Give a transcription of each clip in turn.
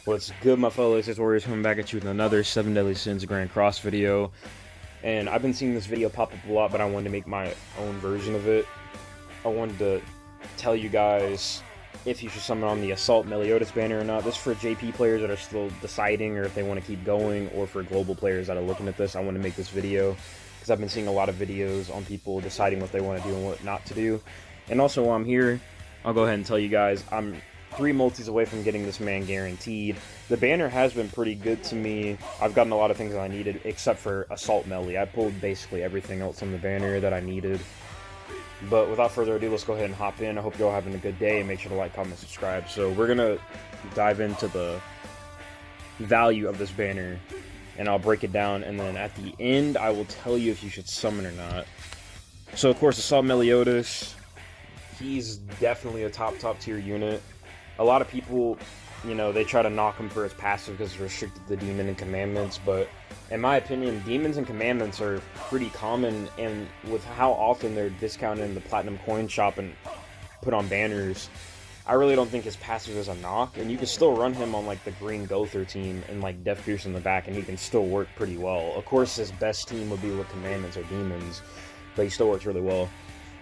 What's good, my fellow Latex Warriors? Coming back at you with another 7 Deadly Sins Grand Cross video. And I've been seeing this video pop up a lot, but I wanted to make my own version of it. I wanted to tell you guys if you should summon on the Assualt Meliodas banner or not. This is for JP players that are still deciding or if they want to keep going, or for global players that are looking at this. I want to make this video because I've been seeing a lot of videos on people deciding what they want to do and what not to do. And also, while I'm here, I'll go ahead and tell you guys, I'm 3 multis away from getting this man guaranteed. The banner has been pretty good to me. I've gotten a lot of things that I needed, except for Assualt Meli. I pulled basically everything else on the banner that I needed. But without further ado, let's go ahead and hop in. I hope you're all having a good day, and make sure to like, comment, subscribe. So we're going to dive into the value of this banner, and I'll break it down, and then at the end, I will tell you if you should summon or not. So, of course, Assualt Meliodas, he's definitely a top tier unit. A lot of people, you know, they try to knock him for his passive because it's restricted to Demon and Commandments, but in my opinion, Demons and Commandments are pretty common, and with how often they're discounted in the Platinum Coin Shop and put on banners, I really don't think his passive is a knock, and you can still run him on, like, the Green Gother team and, like, Death Pierce in the back, and he can still work pretty well. Of course, his best team would be with Commandments or Demons, but he still works really well.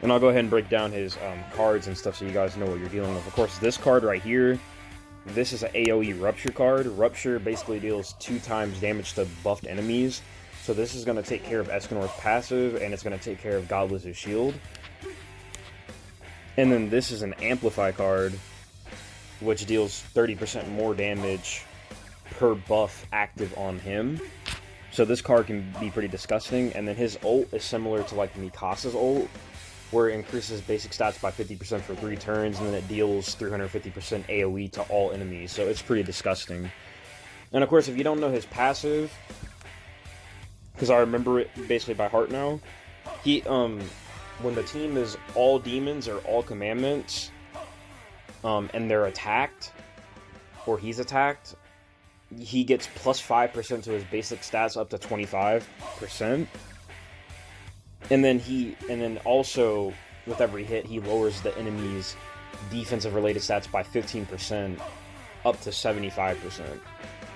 And I'll go ahead and break down his cards and stuff so you guys know what you're dealing with. Of course, this card right here, this is an AoE Rupture card. Rupture basically deals 2 times damage to buffed enemies. So this is going to take care of Escanor's passive, and it's going to take care of Godless's shield. And then this is an Amplify card, which deals 30% more damage per buff active on him. So this card can be pretty disgusting. And then his ult is similar to, like, Mikasa's ult, where it increases basic stats by 50% for 3 turns, and then it deals 350% AoE to all enemies, so it's pretty disgusting. And of course, if you don't know his passive, because I remember it basically by heart now, he, when the team is all demons or all commandments, and they're attacked, or he's attacked, he gets plus 5% to his basic stats up to 25%. And then also, with every hit, he lowers the enemy's defensive-related stats by 15%, up to 75%.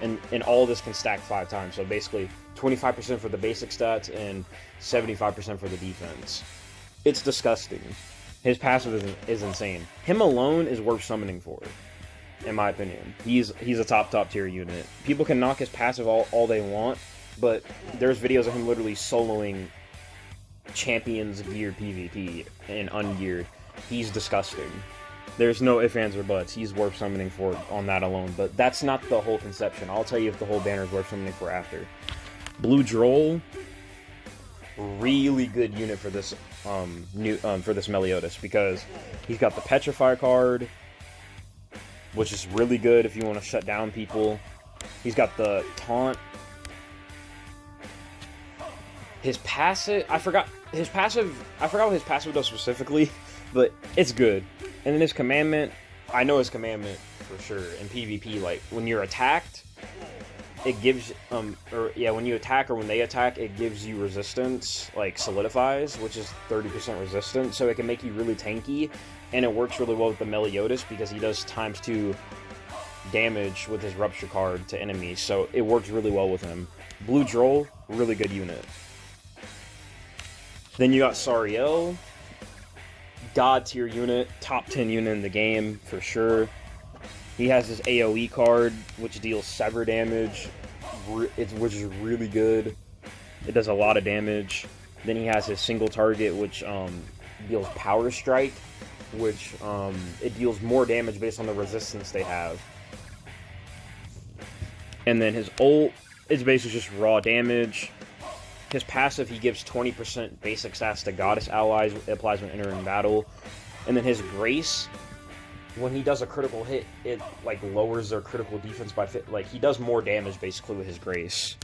And all this can stack 5 times, so basically 25% for the basic stats and 75% for the defense. It's disgusting. His passive is insane. Him alone is worth summoning for, in my opinion. He's a top tier unit. People can knock his passive all they want, but there's videos of him literally soloing Champions geared PvP and ungeared. He's disgusting. There's no ifs, ands, or buts. He's worth summoning for on that alone, but that's not the whole conception. I'll tell you if the whole banner is worth summoning for after. Blue Droll, really good unit for this for this Meliodas, because he's got the Petrify card, which is really good if you want to shut down people. He's got the Taunt. His passive, I forgot what his passive does specifically, but it's good. And then his commandment, I know his commandment for sure. In PvP, like, when you're attacked, it gives, when you attack or when they attack, it gives you resistance, like, solidifies, which is 30% resistance, so it can make you really tanky, and it works really well with the Meliodas, because he does ×2 damage with his Rupture card to enemies, so it works really well with him. Blue Droll, really good unit. Then you got Sariel, god tier unit, top 10 unit in the game for sure. He has his AoE card, which deals sever damage, which is really good. It does a lot of damage. Then he has his single target, which deals Power Strike, which it deals more damage based on the resistance they have. And then his ult is basically just raw damage. His passive, he gives 20% basic stats to Goddess allies. It applies when entering battle. And then his Grace, when he does a critical hit, it, like, lowers their critical defense by like, he does more damage basically with his Grace.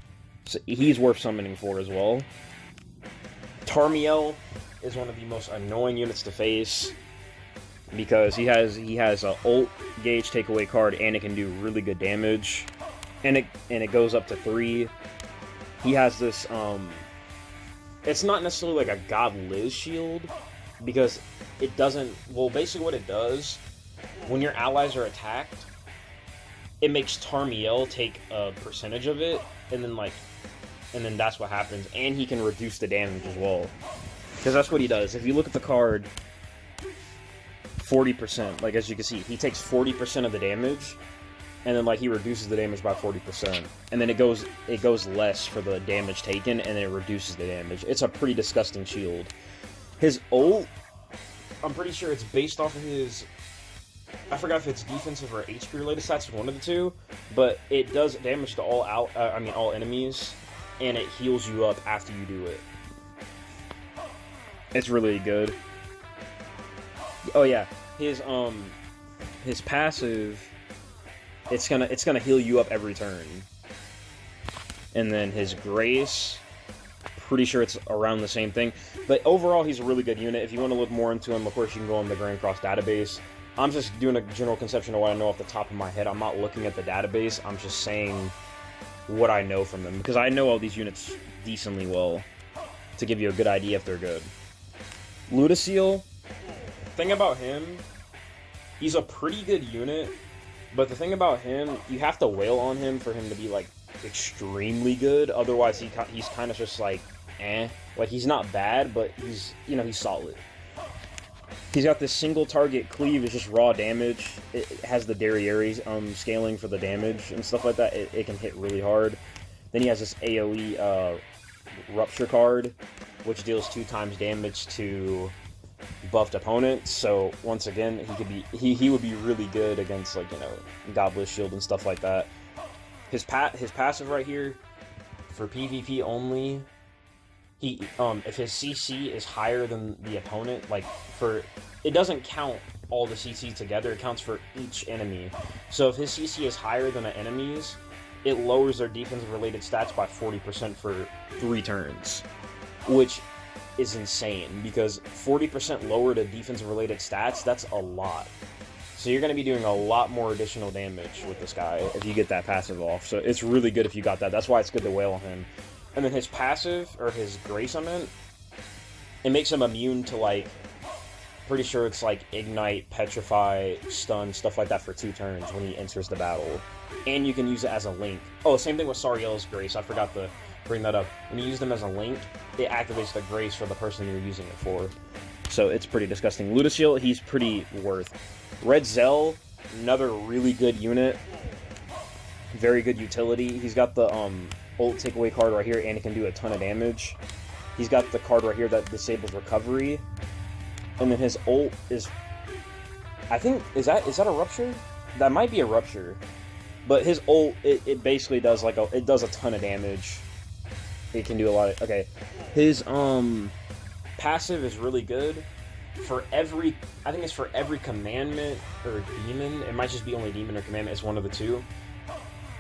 So he's worth summoning for as well. Tarmiel is one of the most annoying units to face, because he has a ult gauge takeaway card, and it can do really good damage. And it goes up to 3. He has this, it's not necessarily like a God Liz shield, because it doesn't, well, basically what it does, when your allies are attacked, it makes Tarmiel take a percentage of it, and then that's what happens. And he can reduce the damage as well, because that's what he does. If you look at the card, 40%, like as you can see, he takes 40% of the damage, and then like he reduces the damage by 40%, and then it goes less for the damage taken, and then it reduces the damage. It's a pretty disgusting shield. His ult, I'm pretty sure it's based off of his, I forgot if it's defensive or HP related stats, one of the two, but it does damage to all enemies, and it heals you up after you do it. It's really good. Oh yeah, his passive, it's gonna heal you up every turn. And then his Grace, pretty sure it's around the same thing. But overall, he's a really good unit. If you want to look more into him, of course, you can go on the Grand Cross database. I'm just doing a general conception of what I know off the top of my head. I'm not looking at the database. I'm just saying what I know from them, because I know all these units decently well to give you a good idea if they're good. Ludiceel, thing about him, he's a pretty good unit, but the thing about him, you have to wail on him for him to be like extremely good. Otherwise, he's kind of just like like he's not bad, but he's solid. He's got this single target cleave, it's just raw damage. It has the Derriere scaling for the damage and stuff like that. It can hit really hard. Then he has this AoE Rupture card, which deals 2 times damage to buffed opponents. So once again, he would be really good against like Godless Shield and stuff like that. His passive right here for PvP only. If his CC is higher than the opponent, it doesn't count all the CC together, it counts for each enemy. So if his CC is higher than the enemy's, it lowers their defensive related stats by 40% for 3 turns, which is insane, because 40% lower to defensive related stats, that's a lot. So you're going to be doing a lot more additional damage with this guy if you get that passive off. So it's really good if you got that. That's why it's good to wail on him. And then his passive, or his Grace, it makes him immune to, pretty sure it's Ignite, Petrify, Stun, stuff like that for 2 turns when he enters the battle. And you can use it as a link. Oh, same thing with Sariel's Grace, I forgot to bring that up. When you use them as a link, it activates the Grace for the person you're using it for. So it's pretty disgusting. Ludiceel, he's pretty worth. Red Zell, another really good unit. Very good utility. He's got the ult takeaway card right here, and it can do a ton of damage. He's got the card right here that disables recovery, and then his ult is, I think, is that a Rupture? That might be a Rupture, but his ult, it basically does it does a ton of damage. It can do a lot of, okay. His passive is really good for every, I think it's for every commandment or demon. It might just be only demon or commandment, it's one of the two.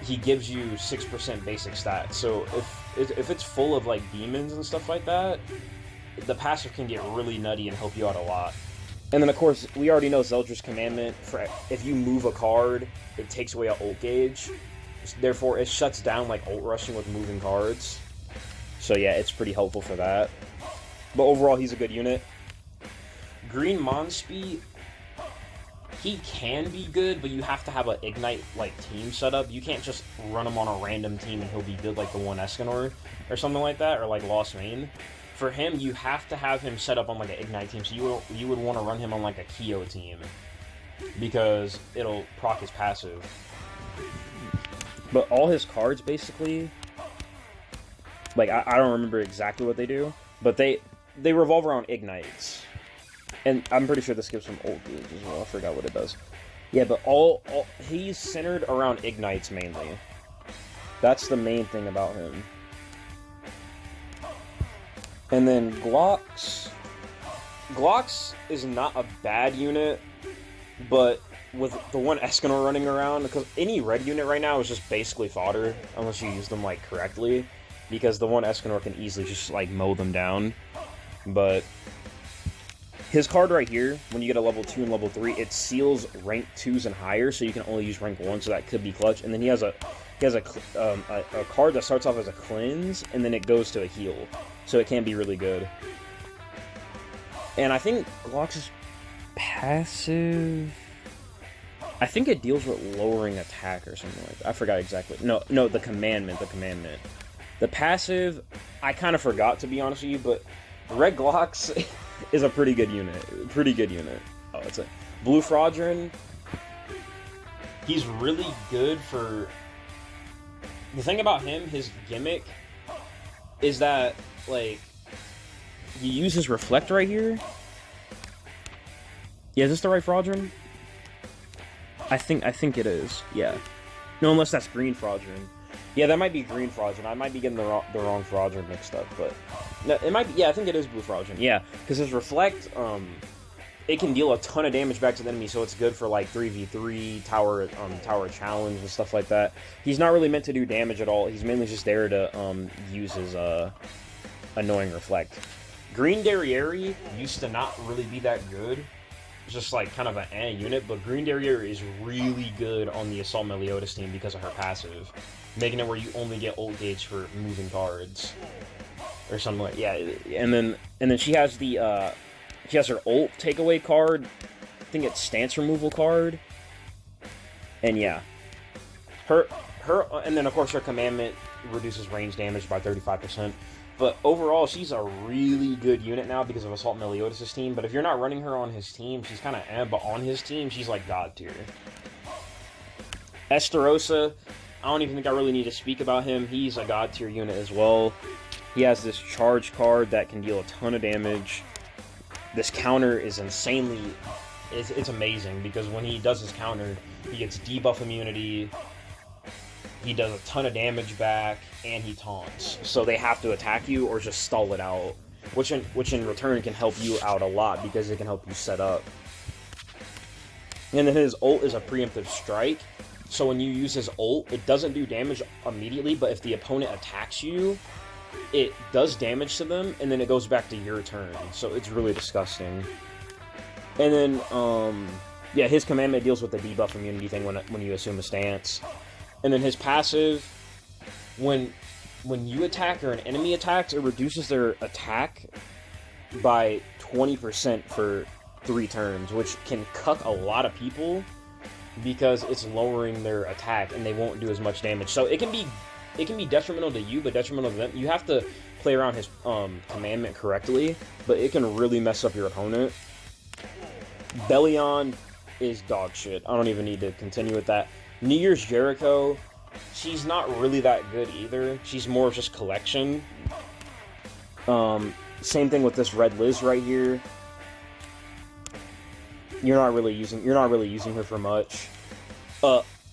He gives you 6% basic stats. So if it's full of demons and stuff like that, the passive can get really nutty and help you out a lot. And then of course, we already know Zeldris commandment, for if you move a card, it takes away a ult gauge. Therefore, it shuts down ult rushing with moving cards. So yeah, it's pretty helpful for that. But overall, he's a good unit. Green Monspeed, he can be good, but you have to have an Ignite team set up. You can't just run him on a random team and he'll be good like the one Escanor or something like that, or Lost Main. For him, you have to have him set up on an Ignite team, so you would want to run him on a Kyo team, because it'll proc his passive. But all his cards basically, I don't remember exactly what they do, but they revolve around Ignites. And I'm pretty sure this gives him ult gauge as well. I forgot what it does. Yeah, but he's centered around Ignites mainly. That's the main thing about him. And then Glocks. Glocks is not a bad unit, but with the one Escanor running around, because any red unit right now is just basically fodder, unless you use them correctly, because the one Escanor can easily just mow them down. But his card right here, when you get a level 2 and level 3, it seals rank 2s and higher, so you can only use rank 1, so that could be clutch. And then he has a card that starts off as a cleanse, and then it goes to a heal, so it can be really good. And I think Glocks' passive, I think it deals with lowering attack or something like that. I forgot exactly. No, the commandment. The passive, I kind of forgot, to be honest with you, but Red Glocks is a pretty good unit. Oh, it's a Blue Fraudrin. He's really good for... The thing about him, his gimmick, is that, like, you use his Reflect right here. Yeah, is this the right Fraudrin? I think it is. Yeah. No, unless that's green Fraudrin. Yeah, that might be green Fraudrin. I might be getting the wrong Fraudrin mixed up, but no, it might be. Yeah, I think it is blue Fraudrin. Yeah, because his Reflect, it can deal a ton of damage back to the enemy, so it's good for like 3v3 tower challenge and stuff like that. He's not really meant to do damage at all. He's mainly just there to use his annoying Reflect. Green Derriere used to not really be that good. Just like kind of an unit, but Green Derriere is really good on the Assualt Meliodas team because of her passive, making it where you only get ult gauge for moving cards or something like and then she has the she has her ult takeaway card. I think it's stance removal card, and yeah, her and then of course her commandment reduces range damage by 35%. But overall, she's a really good unit now because of Assualt Meliodas' team. But if you're not running her on his team, she's kind of but on his team, she's like God tier. Esterosa, I don't even think I really need to speak about him. He's a God tier unit as well. He has this charge card that can deal a ton of damage. This counter is insanely... It's amazing because when he does his counter, he gets debuff immunity, he does a ton of damage back, and he taunts. So they have to attack you or just stall it out, which in return can help you out a lot because it can help you set up. And then his ult is a preemptive strike, so when you use his ult, it doesn't do damage immediately, but if the opponent attacks you, it does damage to them, and then it goes back to your turn. So it's really disgusting. And then, yeah, his commandment deals with the debuff immunity thing when you assume a stance. And then his passive, when you attack or an enemy attacks, it reduces their attack by 20% for 3 turns, which can cuck a lot of people because it's lowering their attack and they won't do as much damage. So it can be detrimental to you, but detrimental to them. You have to play around his commandment correctly, but it can really mess up your opponent. Bellion is dog shit. I don't even need to continue with that. New Year's Jericho, she's not really that good either. She's more of just collection. Same thing with this Red Liz right here. You're not really using her for much.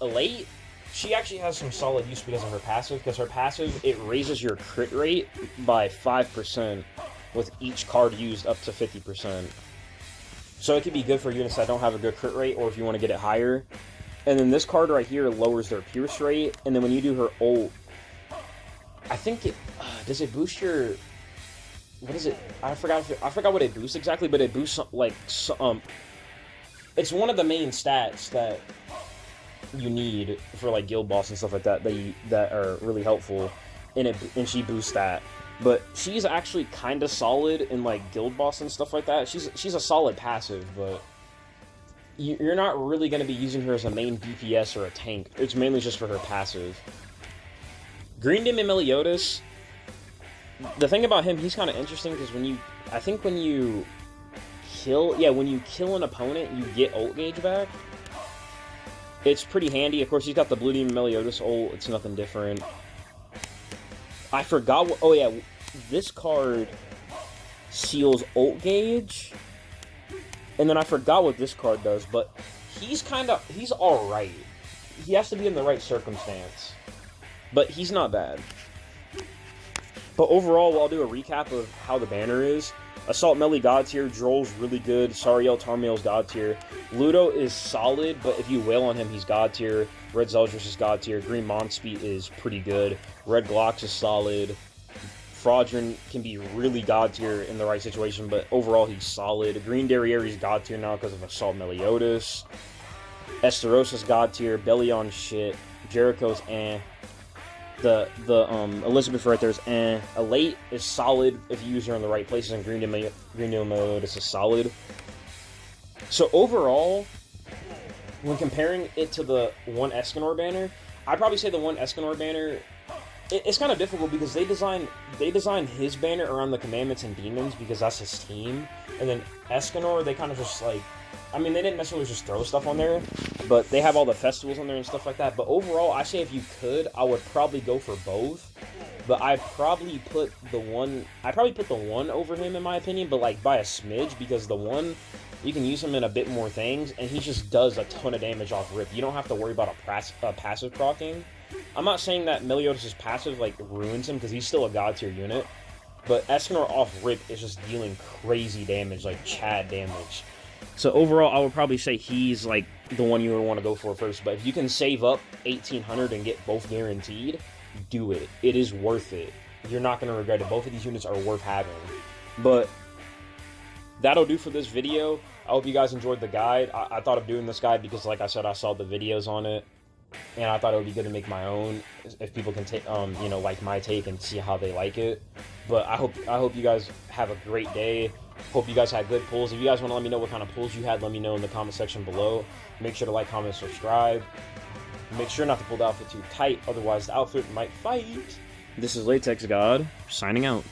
Elate, she actually has some solid use because of her passive. Because her passive, it raises your crit rate by 5% with each card used up to 50%. So it could be good for units that don't have a good crit rate, or if you want to get it higher. And then this card right here lowers their pierce rate, and then when you do her ult, I think it does it boost your... What is it? I forgot what it boosts exactly, but it boosts like it's one of the main stats that you need for like guild boss and stuff like that that are really helpful, and she boosts that. But she's actually kind of solid in like guild boss and stuff like that. She's a solid passive, but you're not really going to be using her as a main DPS or a tank. It's mainly just for her passive. Green Demon Meliodas, the thing about him, he's kind of interesting because when you kill an opponent, you get ult gauge back. It's pretty handy. Of course, he's got the Blue Demon Meliodas ult. It's nothing different. I forgot what... Oh, yeah. This card seals ult gauge. And then I forgot what this card does, but he's alright. He has to be in the right circumstance. But he's not bad. But overall, I'll do a recap of how the banner is. Assualt Meli God tier, Droll's really good, Sariel Tarmael's God tier. Ludo is solid, but if you wail on him, he's God tier. Red Zeldris is God tier. Green Monspeet is pretty good. Red Glocks is solid. Fraudrin can be really God tier in the right situation, but overall he's solid. Green Derriere is God tier now because of Assualt Meliodas. Esterosa's God tier. Bellion shit. Jericho's eh. The Elizabeth right there is eh. Elate is solid if you use her in the right places, and Green Demon Meliodas is solid. So overall, when comparing it to the one Escanor banner, I'd probably say the one Escanor banner, it's kind of difficult because they designed his banner around the commandments and demons because that's his team, and then Escanor, they kind of just like, I mean, they didn't necessarily just throw stuff on there, but they have all the festivals on there and stuff like that. But overall, I say if you could, I would probably go for both. But I'd probably put the one over him in my opinion, but like by a smidge, because the one, you can use him in a bit more things, and he just does a ton of damage off rip. You don't have to worry about a passive proccing. I'm not saying that Meliodas' passive like ruins him, because he's still a god tier unit, but Escanor off rip is just dealing crazy damage, like Chad damage. So overall, I would probably say he's like the one you would want to go for first. But if you can save up 1,800 and get both guaranteed, do it. It is worth it. You're not going to regret it. Both of these units are worth having. But that'll do for this video. I hope you guys enjoyed the guide. I thought of doing this guide because, like I said, I saw the videos on it, and I thought it would be good to make my own if people can take, you know, like my take and see how they like it. But I hope you guys have a great day. Hope you guys had good pulls. If you guys want to let me know what kind of pulls you had, let me know in the comment section below. Make sure to like, comment, subscribe. Make sure not to pull the outfit too tight, otherwise the outfit might fight. This is Latex God, signing out.